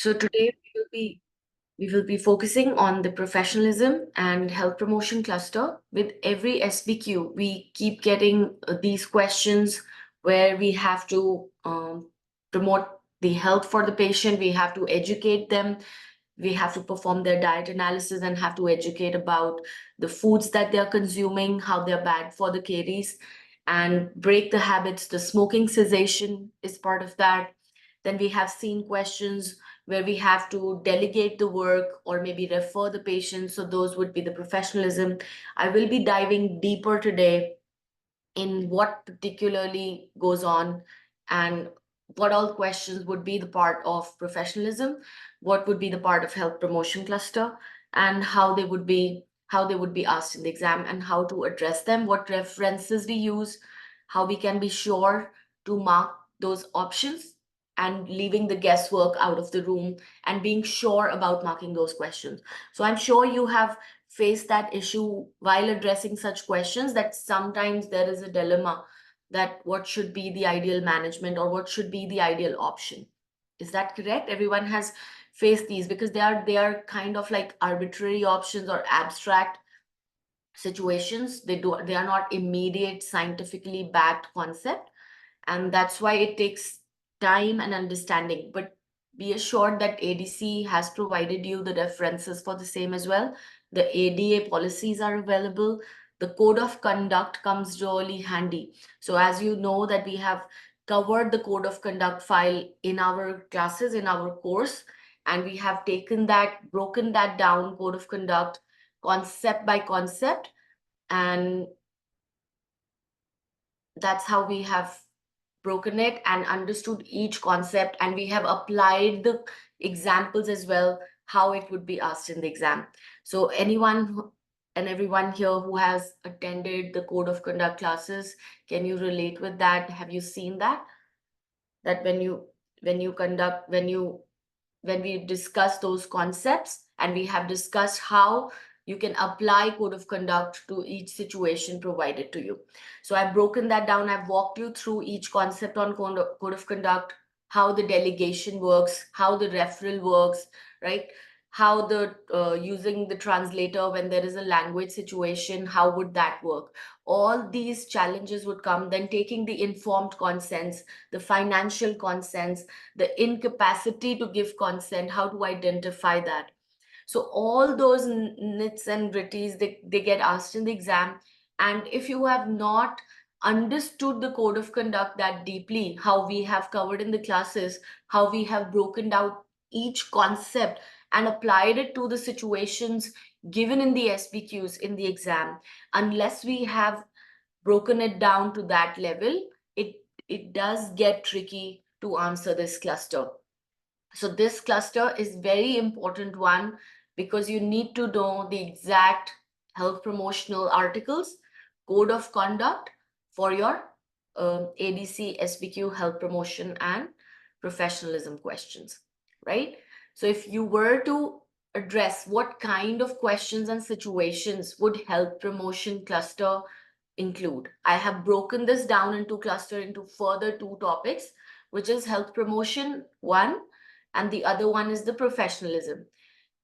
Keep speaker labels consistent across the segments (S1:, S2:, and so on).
S1: So today we will be focusing on the professionalism and health promotion cluster. With every SBQ, we keep getting these questions where we have to promote the health for the patient. We have to educate them. We have to perform their diet analysis and have to educate about the foods that they're consuming, how they're bad for the caries, and break the habits. The smoking cessation is part of that. Then we have seen questions where we have to delegate the work or maybe refer the patient. So those would be the professionalism. I will be diving deeper today in what particularly goes on and what all questions would be the part of professionalism, what would be the part of health promotion cluster, and how they would be asked in the exam and how to address them, what references we use, how we can be sure to mark those options and leaving the guesswork out of the room and being sure about marking those questions. So I'm sure you have face that issue while addressing such questions, that sometimes there is a dilemma that what should be the ideal management or what should be the ideal option. Is that correct? Everyone has faced these because they are kind of like arbitrary options or abstract situations. They are not immediate scientifically backed concept, and that's why it takes time and understanding. But be assured that ADC has provided you the references for the same as well. The ADA policies are available. The code of conduct comes really handy. So as you know that we have covered the code of conduct file in our classes, in our course, and we have taken that, broken that down, code of conduct, concept by concept, and that's how we have broken it and understood each concept, and we have applied the examples as well, how it would be asked in the exam. So and everyone here who has attended the code of conduct classes, can you relate with that? Have you seen that? That when we discuss those concepts and we have discussed how you can apply code of conduct to each situation provided to you. So I've broken that down. I've walked you through each concept on code of conduct, how the delegation works, how the referral works, right? How the using the translator when there is a language situation, how would that work? All these challenges would come. Then taking the informed consents, the financial consents, the incapacity to give consent, how to identify that. So all those nits and gritties, they get asked in the exam. And if you have not understood the code of conduct that deeply, how we have covered in the classes, how we have broken down each concept and applied it to the situations given in the SBQs in the exam, unless we have broken it down to that level, it does get tricky to answer this cluster. So this cluster is very important one because you need to know the exact health promotional articles, code of conduct for your ADC, SBQ, health promotion and professionalism questions, right? So if you were to address what kind of questions and situations would health promotion cluster include, I have broken this down into cluster into further two topics, which is health promotion one, and the other one is the professionalism.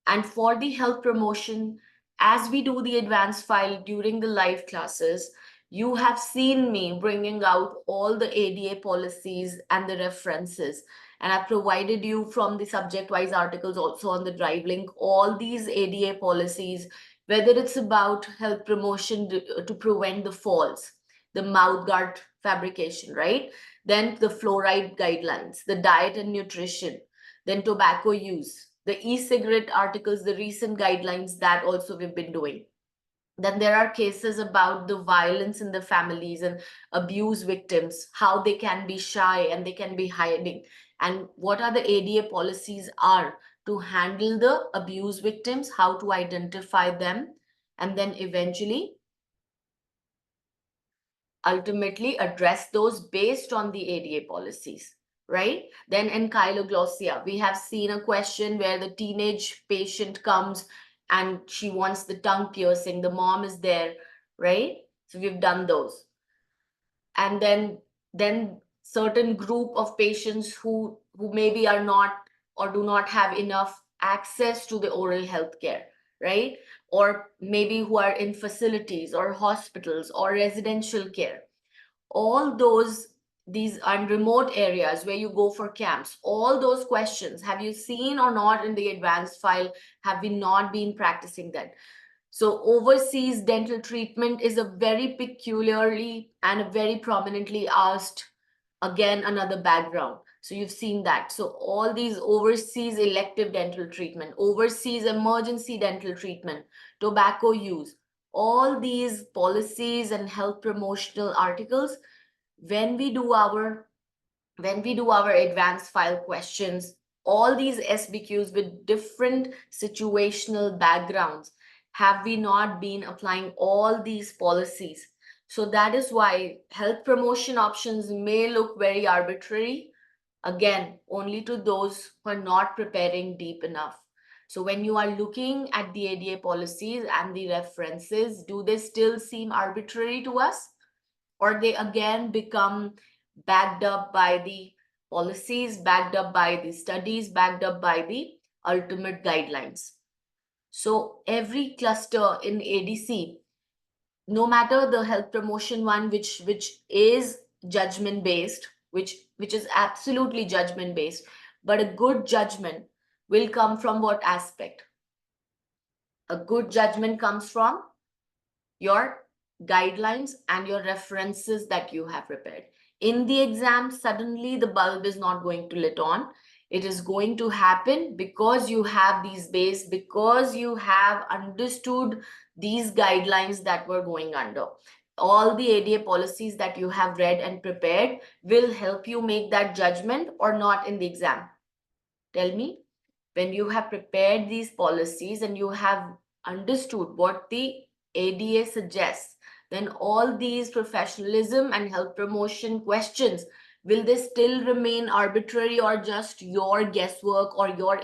S1: And for the health promotion, as we do the advanced file during the live classes, you have seen me bringing out all the ADA policies and the references. And I've provided you from the subject-wise articles also on the drive link, all these ADA policies, whether it's about health promotion to prevent the falls, the mouth guard fabrication, right? Then the fluoride guidelines, the diet and nutrition, then tobacco use, the e-cigarette articles, the recent guidelines that also we've been doing. Then there are cases about the violence in the families and abuse victims, how they can be shy and they can be hiding, and what are the ADA policies are to handle the abuse victims, how to identify them, and then eventually ultimately address those based on the ADA policies, right? Then in ankyloglossia, we have seen a question where the teenage patient comes and she wants the tongue piercing. The mom is there, right? So we've done those. And then certain group of patients who maybe are not or do not have enough access to the oral health care, right? Or maybe who are in facilities or hospitals or residential care. All these are remote areas where you go for camps. All those questions, have you seen or not in the advanced file? Have we not been practicing that? So overseas dental treatment is a very peculiarly and a very prominently asked, again, another background. So you've seen that. So all these overseas elective dental treatment, overseas emergency dental treatment, tobacco use, all these policies and health promotional articles, when we do our advanced file questions, all these SBQs with different situational backgrounds, have we not been applying all these policies? So that is why health promotion options may look very arbitrary, again, only to those who are not preparing deep enough. So when you are looking at the ADA policies and the references, do they still seem arbitrary to us? Or they again become backed up by the policies, backed up by the studies, backed up by the ultimate guidelines? So every cluster in ADC, no matter the health promotion one, which is judgment based, which is absolutely judgment based, but a good judgment will come from what aspect? A good judgment comes from your guidelines and your references that you have prepared. In the exam, suddenly the bulb is not going to lit on. It is going to happen because you have these base, because you have understood these guidelines that were going under. All the ADA policies that you have read and prepared will help you make that judgment or not in the exam. Tell me, when you have prepared these policies and you have understood what the ADA suggests, then all these professionalism and health promotion questions, will they still remain arbitrary or just your guesswork or your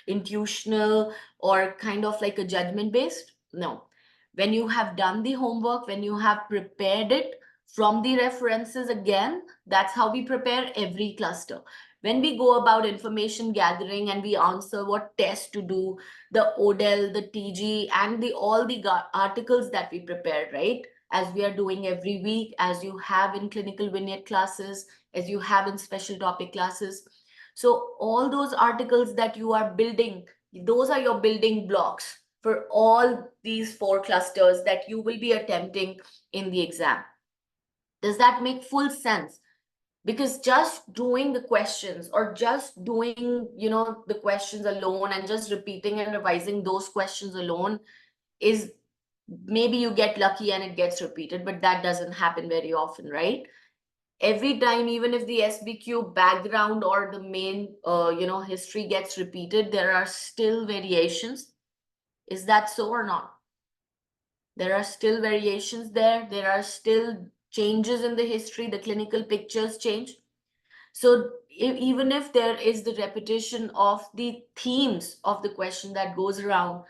S1: intuitional or kind of like a judgment based? No. When you have done the homework, when you have prepared it from the references, again, that's how we prepare every cluster. When we go about information gathering and we answer what test to do, the ODEL, the TG, and all the articles that we prepare, right? As we are doing every week, as you have in clinical vignette classes, as you have in special topic classes. So all those articles that you are building, those are your building blocks for all these 4 clusters that you will be attempting in the exam. Does that make full sense? Because just doing the questions or just doing, the questions alone and just repeating and revising those questions alone is, maybe you get lucky and it gets repeated, but that doesn't happen very often, right? Every time, even if the SBQ background or the main, history gets repeated, there are still variations. Is that so or not? There are still variations there. There are still changes in the history. The clinical pictures change. So even if there is the repetition of the themes of the question that goes around,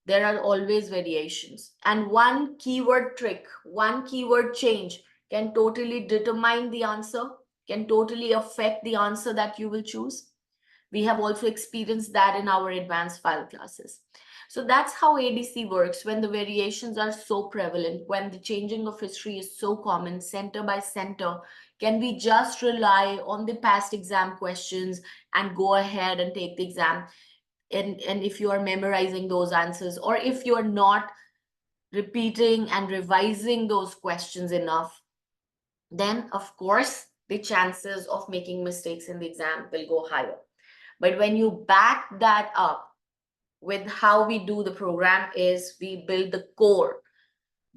S1: there are always variations. And one keyword trick, one keyword change can totally determine the answer, can totally affect the answer that you will choose. We have also experienced that in our advanced file classes. So that's how ADC works when the variations are so prevalent, when the changing of history is so common, center by center. Can we just rely on the past exam questions and go ahead and take the exam? And if you are memorizing those answers, or if you are not repeating and revising those questions enough, then of course the chances of making mistakes in the exam will go higher. But when you back that up with how we do the program, is we build the core.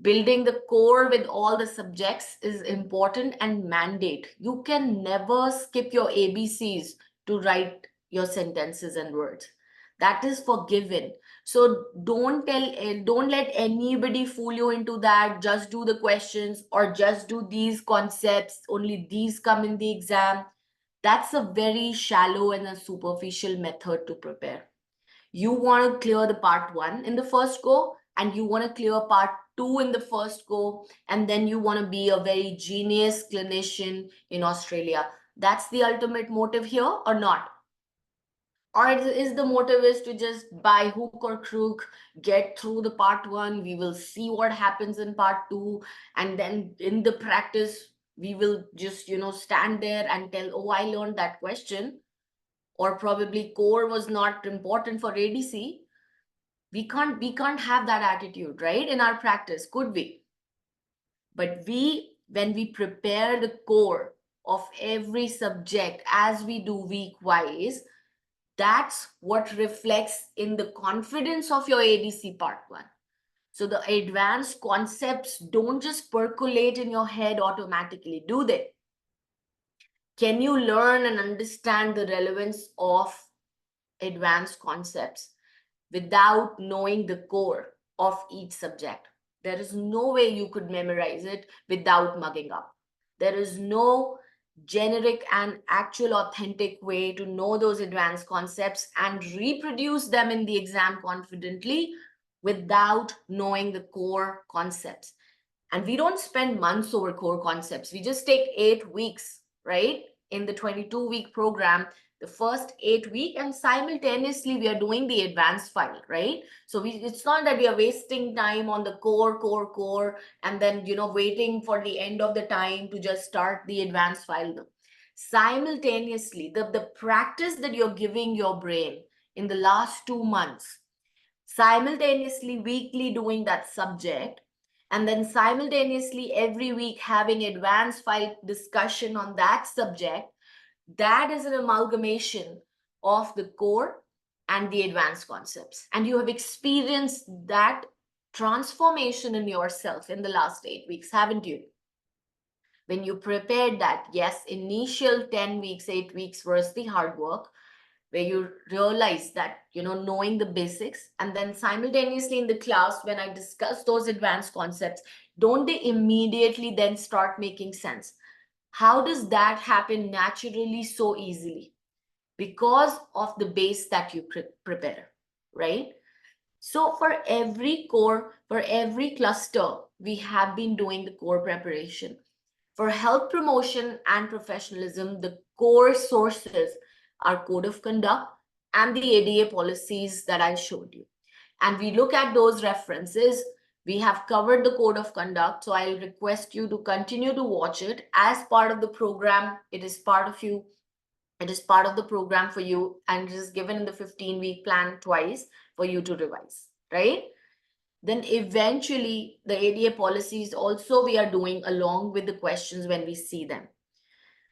S1: Building the core with all the subjects is important and mandate. You can never skip your ABCs to write your sentences and words. That is forgiven. So don't let anybody fool you into that. Just do the questions or just do these concepts. Only these come in the exam. That's a very shallow and a superficial method to prepare. You want to clear the part 1 in the first go, and you want to clear part 2 in the first go, and then you want to be a very genius clinician in Australia. That's the ultimate motive here, or not? Or is the motive is to just by hook or crook get through the part 1, we will see what happens in part 2, and then in the practice we will just stand there and tell, oh, I learned that question, or probably core was not important for ADC. We can't have that attitude, right, in our practice, could we? But when we prepare the core of every subject as we do week wise, that's what reflects in the confidence of your ADC part 1. So the advanced concepts don't just percolate in your head automatically, do they? Can you learn and understand the relevance of advanced concepts without knowing the core of each subject? There is no way you could memorize it without mugging up. There is no generic and actual authentic way to know those advanced concepts and reproduce them in the exam confidently without knowing the core concepts. And we don't spend months over core concepts. We just take 8 weeks, right? In the 22-week program, the first 8 weeks, and simultaneously we are doing the advanced file, right? So it's not that we are wasting time on the core, and then waiting for the end of the time to just start the advanced file. Simultaneously, the practice that you're giving your brain in the last 2 months, simultaneously weekly doing that subject, and then simultaneously every week having advanced file discussion on that subject, that is an amalgamation of the core and the advanced concepts. And you have experienced that transformation in yourself in the last 8 weeks, haven't you? When you prepared that, yes, initial 10 weeks, 8 weeks was the hard work, where you realize that, knowing the basics, and then simultaneously in the class, when I discuss those advanced concepts, don't they immediately then start making sense? How does that happen naturally so easily? Because of the base that you prepare, right? So for every core, for every cluster, we have been doing the core preparation. For health promotion and professionalism, the core sources are code of conduct and the ADA policies that I showed you. And we look at those references. We have covered the code of conduct, so I'll request you to continue to watch it as part of the program. It is part of you. It is part of the program for you, and it is given in the 15-week plan twice for you to revise, right? Then eventually the ADA policies also we are doing along with the questions when we see them.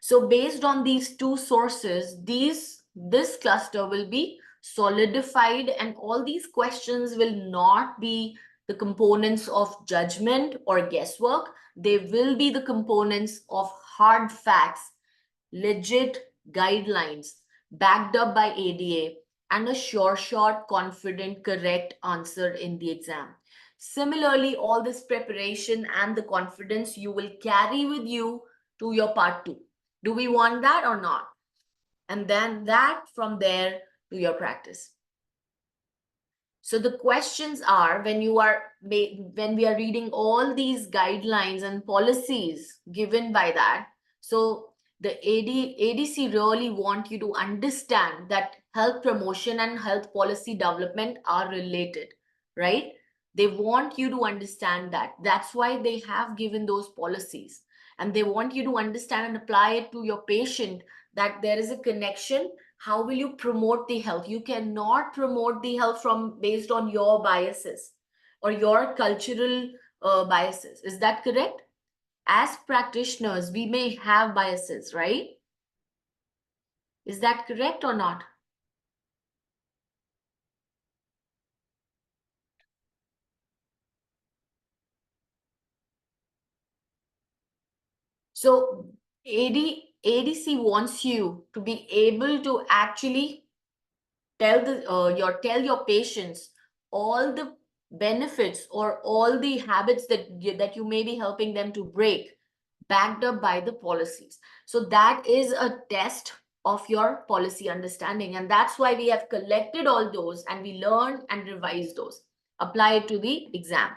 S1: So based on these two sources, this cluster will be solidified, and all these questions will not be the components of judgment or guesswork. They will be the components of hard facts, legit guidelines backed up by ADA, and a sure shot, confident, correct answer in the exam. Similarly, all this preparation and the confidence you will carry with you to your part 2. Do we want that or not? And then that from there to your practice. So the questions are, when we are reading all these guidelines and policies given by that, so the ADC really want you to understand that health promotion and health policy development are related, right? They want you to understand that. That's why they have given those policies. And they want you to understand and apply it to your patient, that there is a connection. How will you promote the health? You cannot promote the health based on your biases or your cultural biases. Is that correct? As practitioners, we may have biases, right? Is that correct or not? So ADC wants you to be able to actually tell your patients all the benefits or all the habits that you may be helping them to break, backed up by the policies. So that is a test of your policy understanding, and that's why we have collected all those and we learn and revise those, apply it to the exam.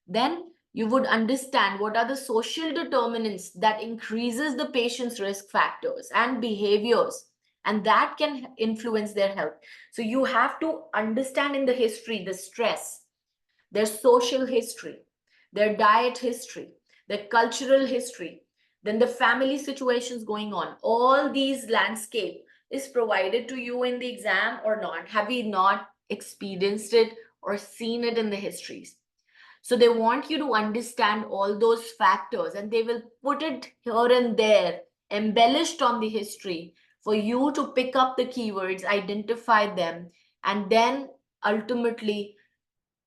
S1: Then you would understand what are the social determinants that increases the patient's risk factors and behaviors and that can influence their health. So you have to understand in the history, the stress, their social history, their diet history, their cultural history, then the family situations going on. All these landscape is provided to you in the exam or not? Have we not experienced it or seen it in the histories? So they want you to understand all those factors, and they will put it here and there, embellished on the history, for you to pick up the keywords, identify them, and then ultimately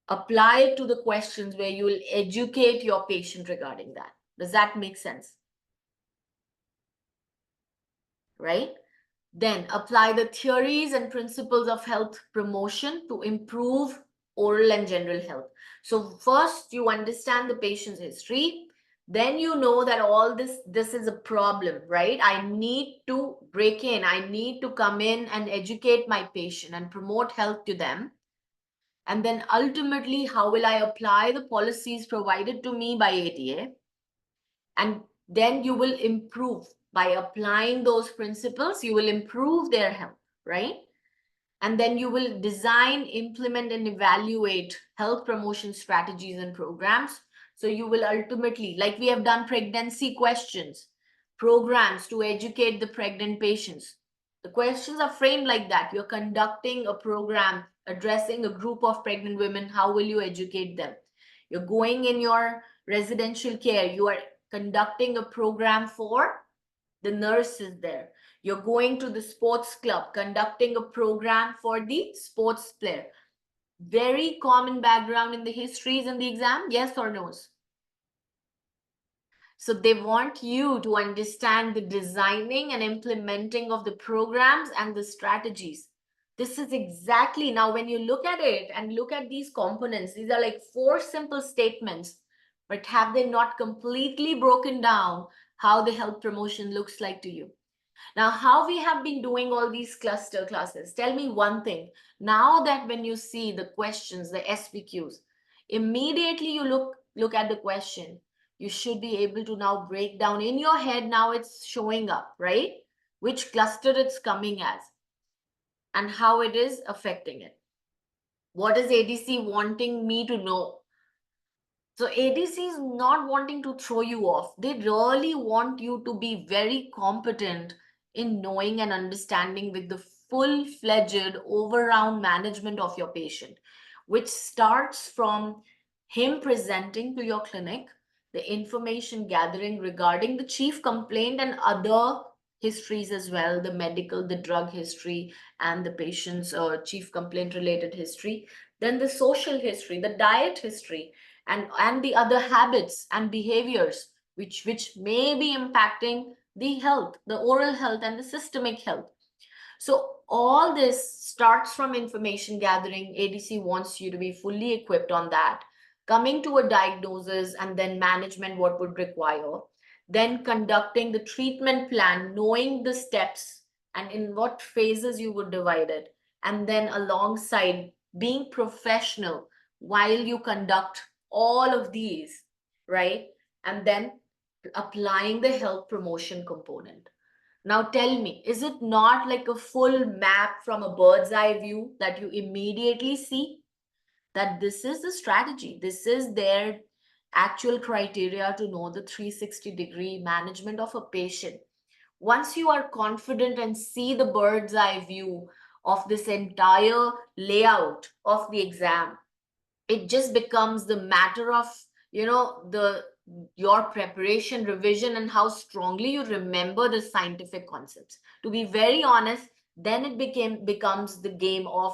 S1: apply it to the questions where you will educate your patient regarding that. Does that make sense? Right? Then apply the theories and principles of health promotion to improve oral and general health. So first you understand the patient's history, then you know that all this is a problem, right? I need to break in, I need to come in and educate my patient and promote health to them. And then ultimately, how will I apply the policies provided to me by ADA? And then you will improve by applying those principles, you will improve their health, right? And then you will design, implement, and evaluate health promotion strategies and programs. So you will ultimately, like we have done pregnancy questions, programs to educate the pregnant patients. The questions are framed like that. You're conducting a program addressing a group of pregnant women. How will you educate them? You're going in your residential care. You are conducting a program for the nurses there. You're going to the sports club, conducting a program for the sports player. Very common background in the histories in the exam, yes or no's? So they want you to understand the designing and implementing of the programs and the strategies. This is exactly, now when you look at it and look at these components, these are like 4 simple statements, but have they not completely broken down how the health promotion looks like to you? Now, how we have been doing all these cluster classes, tell me one thing. Now that when you see the questions, the SPQs, immediately you look at the question, you should be able to now break down in your head. Now it's showing up, right? Which cluster it's coming as and how it is affecting it. What is ADC wanting me to know? So ADC is not wanting to throw you off. They really want you to be very competent in knowing and understanding with the full-fledged all-round management of your patient, which starts from him presenting to your clinic, the information gathering regarding the chief complaint and other histories as well, the medical, the drug history, and the patient's chief complaint related history, then the social history, the diet history, and the other habits and behaviors which may be impacting the health, the oral health and the systemic health. So all this starts from information gathering. ADC wants you to be fully equipped on that. Coming to a diagnosis and then management, what would require. Then conducting the treatment plan, knowing the steps and in what phases you would divide it. And then alongside being professional while you conduct all of these, right? And then applying the health promotion component. Now tell me, is it not like a full map from a bird's eye view that you immediately see that this is the strategy, this is their actual criteria to know the 360-degree management of a patient? Once you are confident and see the bird's eye view of this entire layout of the exam, it just becomes the matter of, the your preparation, revision, and how strongly you remember the scientific concepts. To be very honest, then it becomes the game of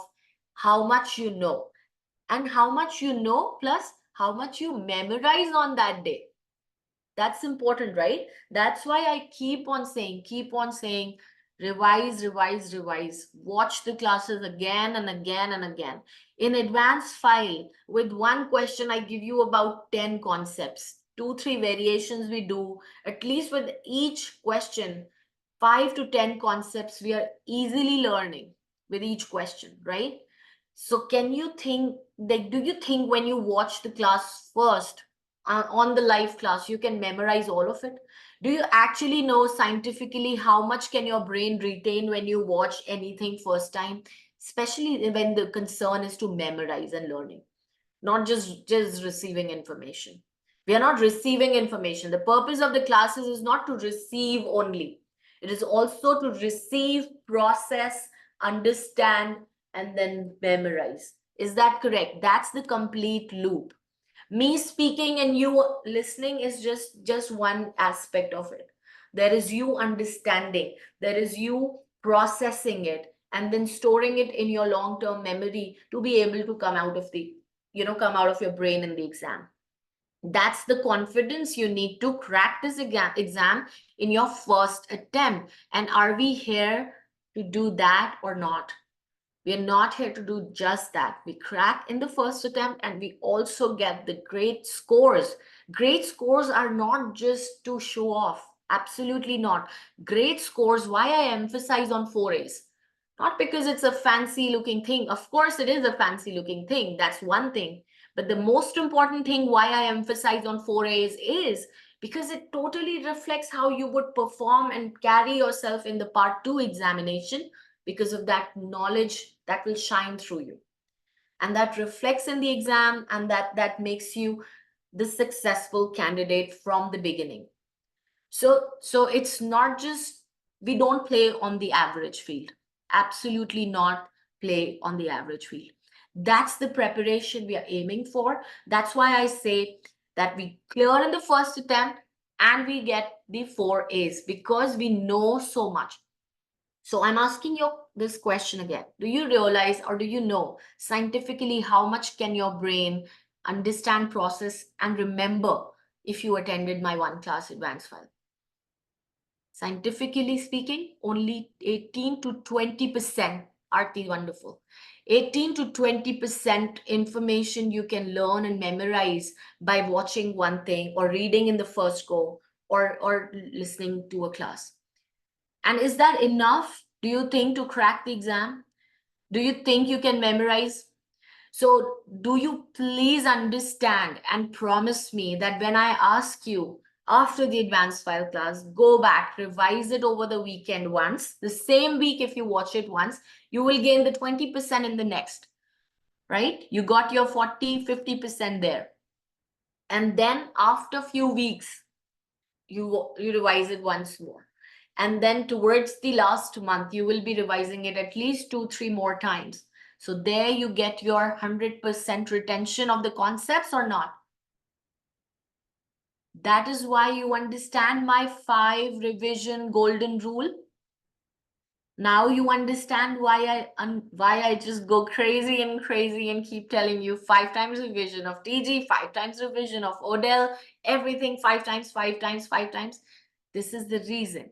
S1: how much you know, and how much you know plus how much you memorize on that day. That's important, right? That's why I keep on saying, revise, revise, revise. Watch the classes again and again and again. In advanced file, with one question, I give you about 10 concepts. 2-3 variations we do. At least with each question, 5 to 10 concepts we are easily learning with each question, right? So can you think, like, do you think when you watch the class first, on the live class, you can memorize all of it? Do you actually know scientifically how much can your brain retain when you watch anything first time? Especially when the concern is to memorize and learning, not just receiving information. We are not receiving information. The purpose of the classes is not to receive only. It is also to receive, process, understand, and then memorize. Is that correct? That's the complete loop. Me speaking and you listening is just one aspect of it. There is you understanding, there is you processing it, and then storing it in your long-term memory to be able to come out of the, come out of your brain in the exam. That's the confidence you need to crack this exam in your first attempt. And are we here to do that or not? We are not here to do just that. We crack in the first attempt and we also get the great scores. Great scores are not just to show off. Absolutely not. Great scores, why I emphasize on 4As. Not because it's a fancy looking thing. Of course, it is a fancy looking thing. That's one thing. But the most important thing why I emphasize on 4As is because it totally reflects how you would perform and carry yourself in the part 2 examination, because of that knowledge that will shine through you, and that reflects in the exam, and that makes you the successful candidate from the beginning. So it's not just, we don't play on the average field. Absolutely not play on the average field. That's the preparation we are aiming for. That's why I say that we clear in the first attempt and we get the 4As, because we know so much. So I'm asking you this question again. Do you realize, or do you know scientifically how much can your brain understand, process, and remember if you attended my one class advanced file? Scientifically speaking, only 18 to 20%, Aarti, wonderful. 18 to 20% information you can learn and memorize by watching one thing or reading in the first go, or listening to a class. And is that enough, do you think, to crack the exam? Do you think you can memorize? So do you please understand and promise me that when I ask you after the advanced file class, go back, revise it over the weekend once, the same week if you watch it once, you will gain the 20% in the next, right? You got your 40, 50% there. And then after a few weeks, you revise it once more. And then towards the last month, you will be revising it at least 2-3 more times. So there you get your 100% retention of the concepts or not. That is why you understand my 5 revision golden rule. Now you understand why I just go crazy and keep telling you 5 times revision of TG, 5 times revision of Odell, everything 5 times, 5 times, 5 times. This is the reason.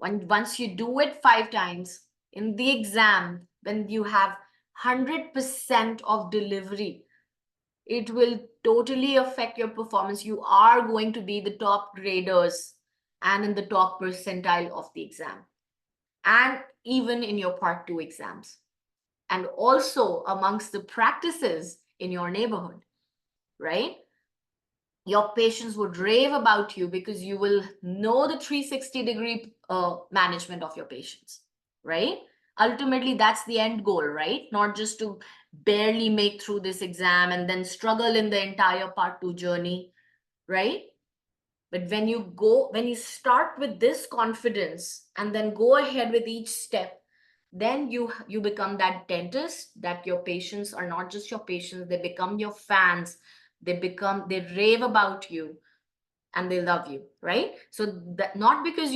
S1: Once you do it 5 times in the exam, when you have 100% of delivery, it will totally affect your performance. You are going to be the top graders and in the top percentile of the exam, and even in your part 2 exams, and also amongst the practices in your neighborhood, right? Your patients would rave about you because you will know the 360-degree management of your patients, right? Ultimately, that's the end goal, right? Not just to barely make through this exam and then struggle in the entire part 2 journey, right? But when you start with this confidence and then go ahead with each step, then you become that dentist that your patients are not just your patients, they become your fans. They rave about you and they love you, right? So that, not because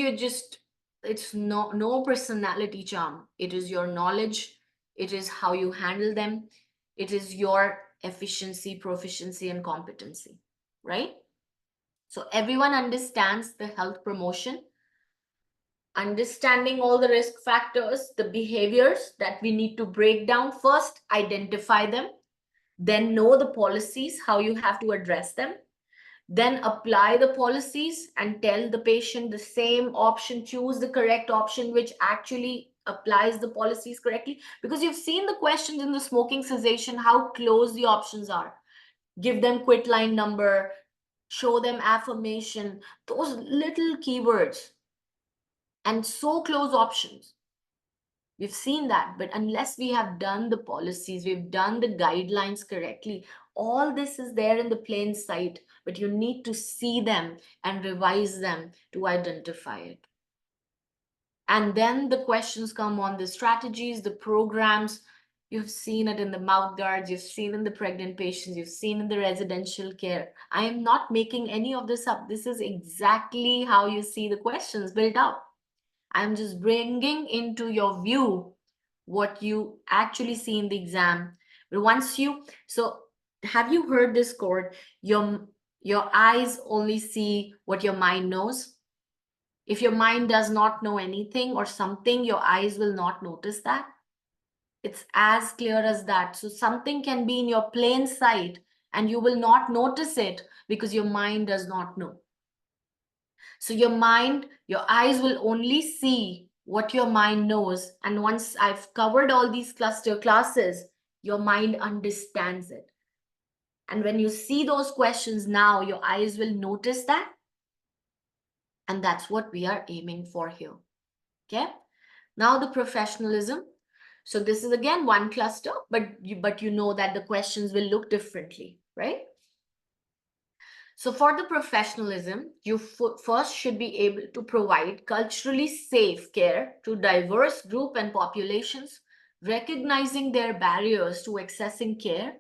S1: it's no personality charm. It is your knowledge. It is how you handle them. It is your efficiency, proficiency, and competency, right? So everyone understands the health promotion, understanding all the risk factors, the behaviors that we need to break down. First, identify them, then know the policies, how you have to address them, then apply the policies and tell the patient the same option, choose the correct option which actually applies the policies correctly. Because you've seen the questions in the smoking cessation, how close the options are. Give them quit line number, show them affirmation, those little keywords, and so close options. We've seen that, but unless we have done the policies, we've done the guidelines correctly, all this is there in the plain sight, but you need to see them and revise them to identify it. And then the questions come on the strategies, the programs. You've seen it in the mouth guards, you've seen in the pregnant patients, you've seen in the residential care. I am not making any of this up. This is exactly how you see the questions built up. I'm just bringing into your view what you actually see in the exam. But once you, so have you heard this quote? Your eyes only see what your mind knows. If your mind does not know anything or something, your eyes will not notice that. It's as clear as that. So something can be in your plain sight and you will not notice it because your mind does not know. So your mind, your eyes will only see what your mind knows. And once I've covered all these cluster classes, your mind understands it. And when you see those questions now, your eyes will notice that. And that's what we are aiming for here. Okay. Now the professionalism. So this is again one cluster, but you know that the questions will look differently, right? So for the professionalism, you first should be able to provide culturally safe care to diverse group and populations, recognizing their barriers to accessing care,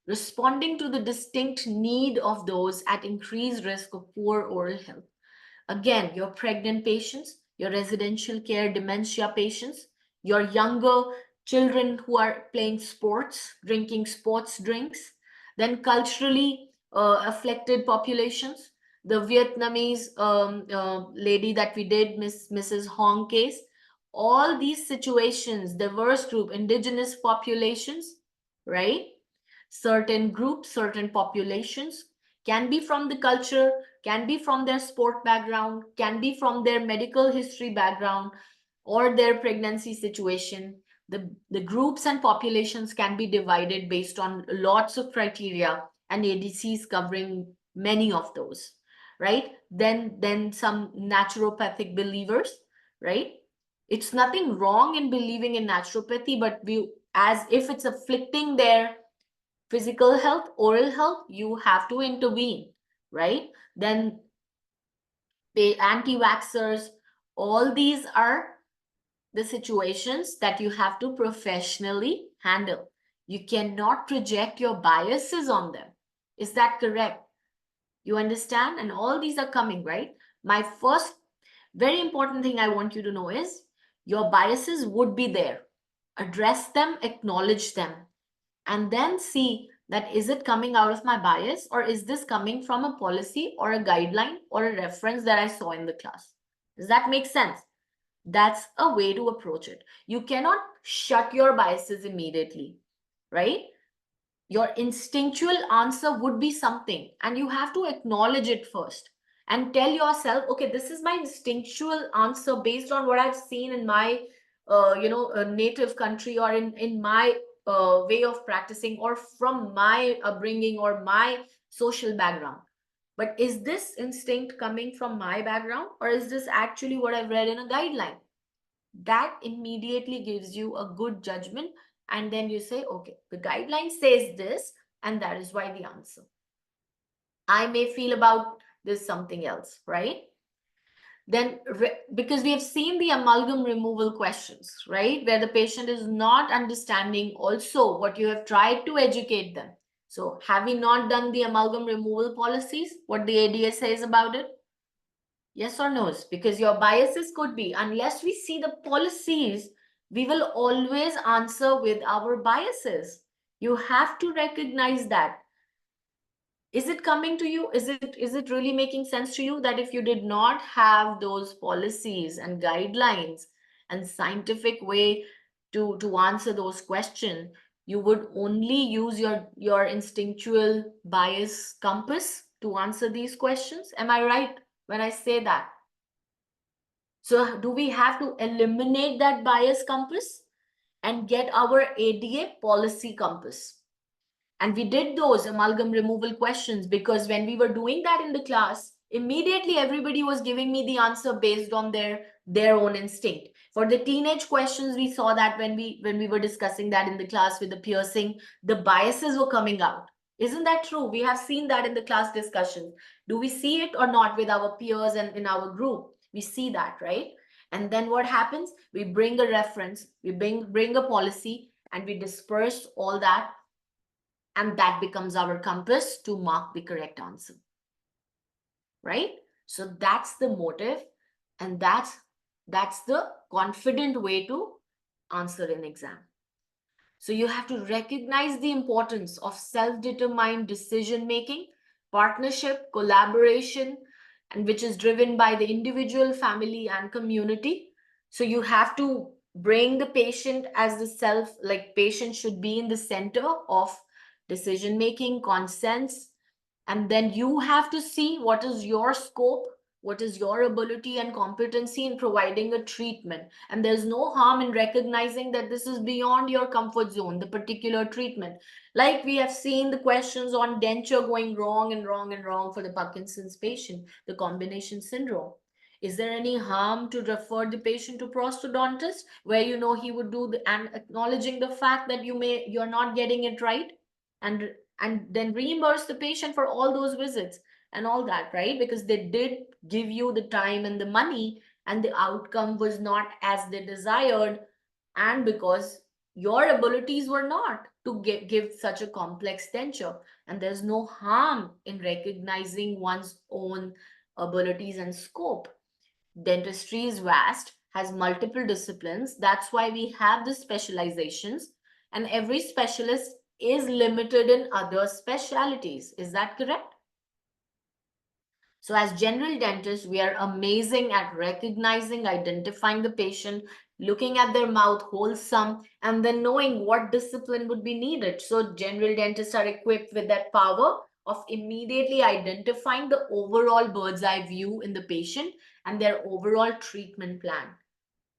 S1: responding to the distinct need of those at increased risk of poor oral health. Again, your pregnant patients, your residential care dementia patients, your younger children who are playing sports, drinking sports drinks, then culturally affected populations, the Vietnamese lady that we did, Mrs. Hong case, all these situations, diverse group, indigenous populations, right? Certain groups, certain populations, can be from the culture, can be from their sport background, can be from their medical history background or their pregnancy situation. The groups and populations can be divided based on lots of criteria, and ADC is covering many of those, right? Then some naturopathic believers, right? It's nothing wrong in believing in naturopathy, but we, as if it's afflicting their physical health, oral health, you have to intervene, right? Then anti-vaxxers, all these are the situations that you have to professionally handle. You cannot project your biases on them. Is that correct? You understand? And all these are coming, right? My first very important thing I want you to know is your biases would be there. Address them, acknowledge them, and then see that is it coming out of my bias or is this coming from a policy or a guideline or a reference that I saw in the class? Does that make sense? That's a way to approach it. You cannot shut your biases immediately, right? Your instinctual answer would be something, and you have to acknowledge it first and tell yourself, okay, this is my instinctual answer based on what I've seen in my native country or in my way of practicing or from my upbringing or my social background. But is this instinct coming from my background or is this actually what I've read in a guideline? That immediately gives you a good judgment. And then you say, okay, the guideline says this, and that is why the answer. I may feel about this something else, right? Then, because we have seen the amalgam removal questions, right? Where the patient is not understanding also what you have tried to educate them. So have we not done the amalgam removal policies? What the ADA says about it? Yes or no's? Because your biases could be, unless we see the policies, we will always answer with our biases. You have to recognize that. Is it coming to you? Is it really making sense to you that if you did not have those policies and guidelines and scientific way to answer those questions, you would only use your instinctual bias compass to answer these questions? Am I right when I say that? So do we have to eliminate that bias compass and get our ADA policy compass? And we did those amalgam removal questions because when we were doing that in the class, immediately everybody was giving me the answer based on their own instinct. For the teenage questions, we saw that when we were discussing that in the class with the piercing, the biases were coming out. Isn't that true? We have seen that in the class discussion. Do we see it or not with our peers and in our group? We see that, right? And then what happens? We bring a reference, we bring a policy, and we disperse all that, and that becomes our compass to mark the correct answer, right? So that's the motive, and that's the confident way to answer an exam. So you have to recognize the importance of self-determined decision making, partnership, collaboration, and which is driven by the individual, family, and community. So you have to bring the patient as the self, like patient should be in the center of decision making, consents, and then you have to see what is your scope, what is your ability and competency in providing a treatment. And there's no harm in recognizing that this is beyond your comfort zone, the particular treatment. Like we have seen the questions on denture going wrong and wrong and wrong for the Parkinson's patient, the combination syndrome. Is there any harm to refer the patient to prosthodontist, where you know he would do the, and acknowledging the fact that you're not getting it right, and then reimburse the patient for all those visits and all that, right? Because they did give you the time and the money, and the outcome was not as they desired, and because your abilities were not to give such a complex denture. And there's no harm in recognizing one's own abilities and scope. Dentistry is vast, has multiple disciplines. That's why we have the specializations, and every specialist is limited in other specialities. Is that correct? So as general dentists, we are amazing at recognizing, identifying the patient, looking at their mouth wholesome, and then knowing what discipline would be needed. So general dentists are equipped with that power of immediately identifying the overall bird's eye view in the patient and their overall treatment plan.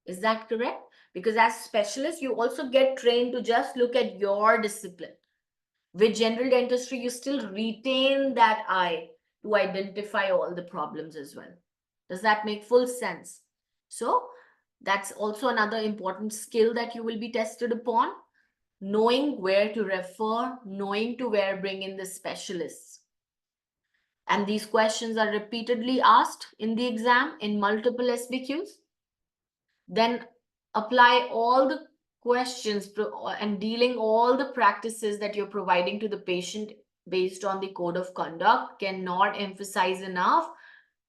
S1: Is that correct? Because as specialists, you also get trained to just look at your discipline. With general dentistry, you still retain that eye to identify all the problems as well. Does that make full sense? So that's also another important skill that you will be tested upon, knowing where to refer, knowing to where bring in the specialists. And these questions are repeatedly asked in the exam in multiple SBQs. Then apply all the questions and dealing all the practices that you're providing to the patient based on the code of conduct. Cannot emphasize enough.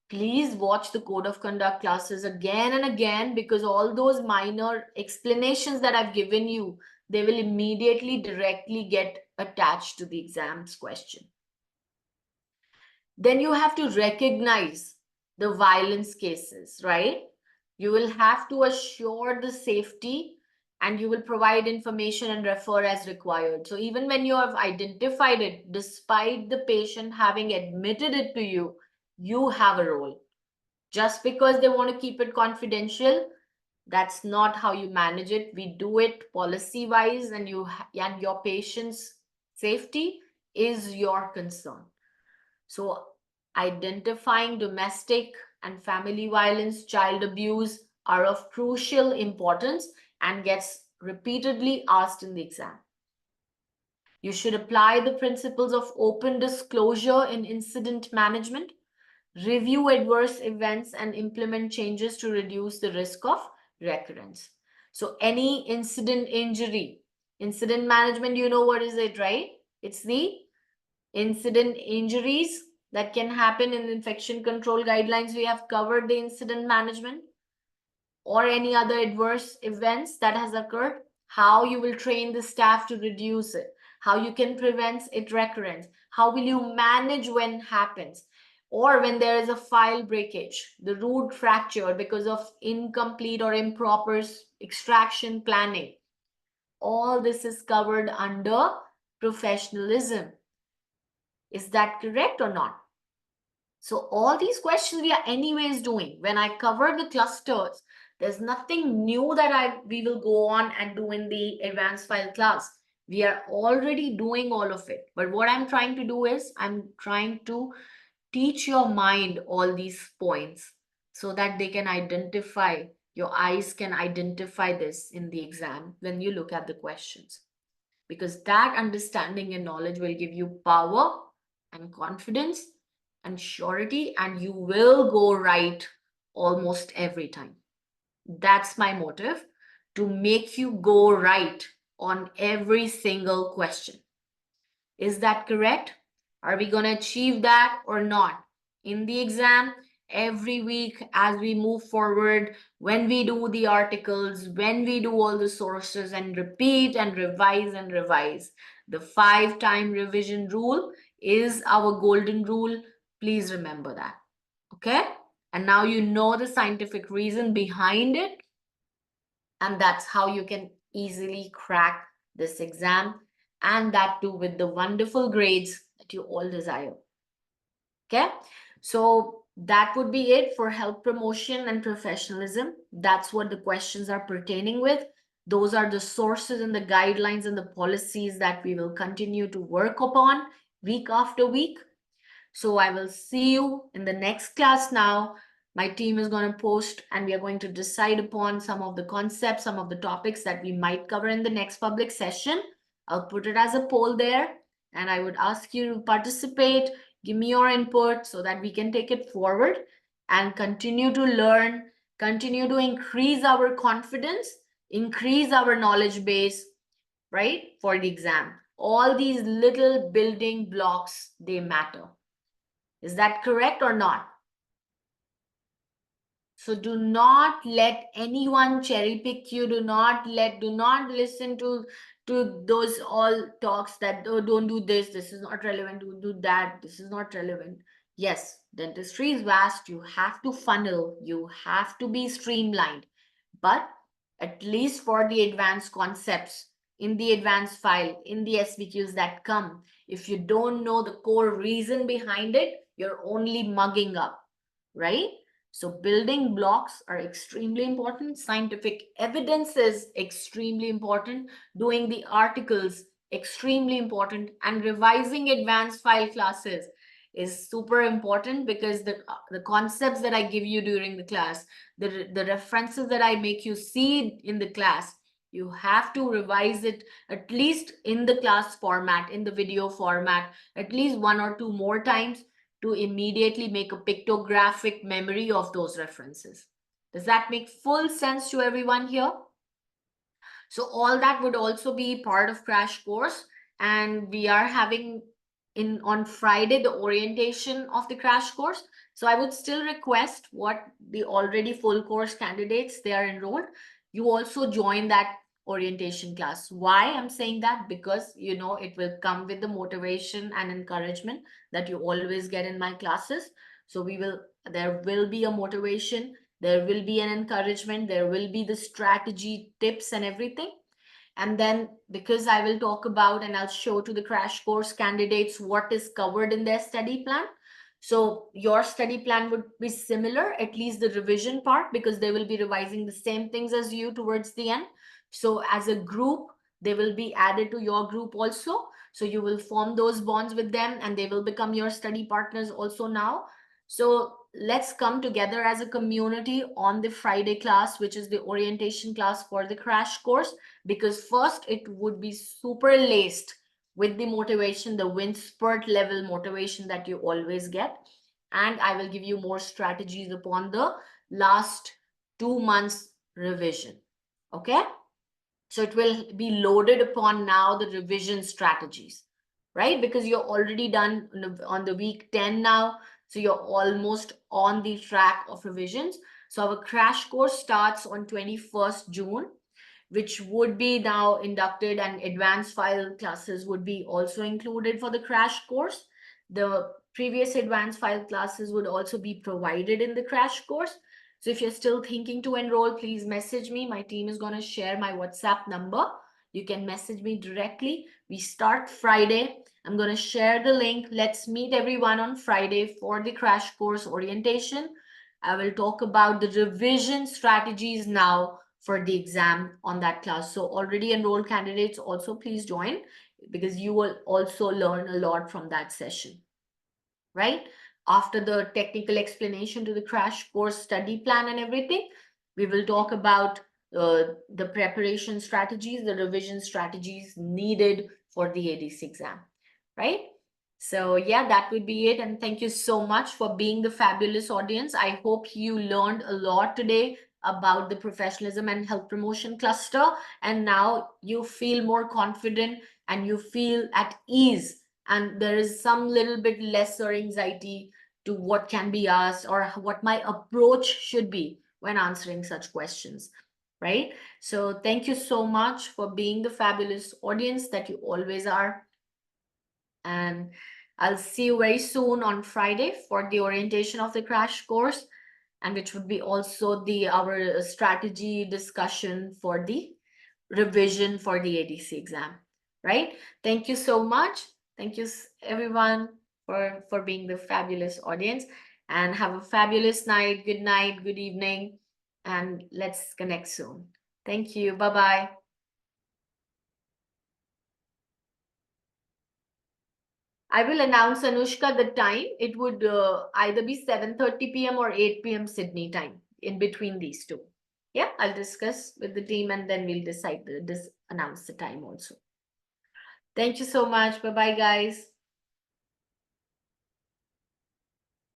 S1: Please watch the code of conduct classes again and again, because all those minor explanations that I've given you, they will immediately directly get attached to the exam's question. Then you have to recognize the violence cases, right? You will have to assure the safety, and you will provide information and refer as required. So even when you have identified it, despite the patient having admitted it to you, you have a role. Just because they want to keep it confidential, that's not how you manage it. We do it policy wise, and your patient's safety is your concern. So identifying domestic and family violence, child abuse are of crucial importance and gets repeatedly asked in the exam. You should apply the principles of open disclosure in incident management, review adverse events, and implement changes to reduce the risk of recurrence. So any incident injury, incident management, you know what is it, right? It's the incident injuries that can happen in infection control guidelines. We have covered the incident management, or any other adverse events that has occurred, how you will train the staff to reduce it, how you can prevent its recurrence, how will you manage when it happens, or when there is a file breakage, the root fracture because of incomplete or improper extraction planning. All this is covered under professionalism. Is that correct or not? So all these questions we are anyways doing. When I cover the clusters, there's nothing new that we will go on and do in the advanced file class. We are already doing all of it. But what I'm trying to do is I'm trying to teach your mind all these points so that they can identify, your eyes can identify this in the exam when you look at the questions. Because that understanding and knowledge will give you power and confidence and surety, and you will go right almost every time. That's my motive, to make you go right on every single question. Is that correct? Are we going to achieve that or not? In the exam, every week as we move forward, when we do the articles, when we do all the sources and repeat and revise, the 5-time revision rule is our golden rule. Please remember that. Okay? And now you know the scientific reason behind it. And that's how you can easily crack this exam, and that too with the wonderful grades that you all desire. Okay, so that would be it for health promotion and professionalism. That's what the questions are pertaining with. Those are the sources and the guidelines and the policies that we will continue to work upon week after week. So I will see you in the next class now. My team is going to post and we are going to decide upon some of the concepts, some of the topics that we might cover in the next public session. I'll put it as a poll there and I would ask you to participate, give me your input so that we can take it forward and continue to learn, continue to increase our confidence, increase our knowledge base, right, for the exam. All these little building blocks, they matter. Is that correct or not? So do not let anyone cherry pick you. Do not listen to those all talks that, oh, don't do this, this is not relevant, don't do that, this is not relevant. Yes, dentistry is vast. You have to funnel, you have to be streamlined. But at least for the advanced concepts in the advanced file, in the SVQs that come, if you don't know the core reason behind it, you're only mugging up, right? So building blocks are extremely important. Scientific evidence is extremely important. Doing the articles, extremely important. And revising advanced file classes is super important, because the concepts that I give you during the class, the references that I make you see in the class, you have to revise it at least in the class format, in the video format, at least 1 or 2 more times, to immediately make a pictographic memory of those references. Does that make full sense to everyone here? So all that would also be part of crash course, and we are having on Friday the orientation of the crash course. So I would still request what the already full course candidates, they are enrolled, you also join that orientation class. Why I'm saying that? Because you know it will come with the motivation and encouragement that you always get in my classes. So there will be a motivation, there will be an encouragement, there will be the strategy, tips and everything. And then because I will talk about and I'll show to the crash course candidates what is covered in their study plan. So your study plan would be similar, at least the revision part, because they will be revising the same things as you towards the end. So as a group, they will be added to your group also. So you will form those bonds with them and they will become your study partners also now. So let's come together as a community on the Friday class, which is the orientation class for the crash course, because first it would be super laced with the motivation, the Winspert level motivation that you always get. And I will give you more strategies upon the last 2 months revision. Okay. So it will be loaded upon now the revision strategies, right? Because you're already done on the week 10 now. So you're almost on the track of revisions. So our crash course starts on 21st June, which would be now inducted, and advanced file classes would be also included for the crash course. The previous advanced file classes would also be provided in the crash course. So if you're still thinking to enroll, please message me. My team is going to share my WhatsApp number. You can message me directly. We start Friday. I'm going to share the link. Let's meet everyone on Friday for the crash course orientation. I will talk about the revision strategies now for the exam on that class. So already enrolled candidates also please join, because you will also learn a lot from that session, right? After the technical explanation to the crash course study plan and everything, we will talk about the preparation strategies, the revision strategies needed for the ADC exam, right? So yeah, that would be it. And thank you so much for being the fabulous audience. I hope you learned a lot today about the professionalism and health promotion cluster. And now you feel more confident and you feel at ease. And there is some little bit lesser anxiety to what can be asked or what my approach should be when answering such questions, right? So thank you so much for being the fabulous audience that you always are. And I'll see you very soon on Friday for the orientation of the crash course, and which would be also our strategy discussion for the revision for the ADC exam, right? Thank you so much. Thank you everyone for being the fabulous audience, and have a fabulous night, good evening, and let's connect soon. Thank you. Bye-bye. I will announce, Anushka, the time. It would either be 7:30 p.m. or 8 p.m. Sydney time, in between these two. Yeah, I'll discuss with the team and then we'll decide announce the time also. Thank you so much. Bye-bye, guys.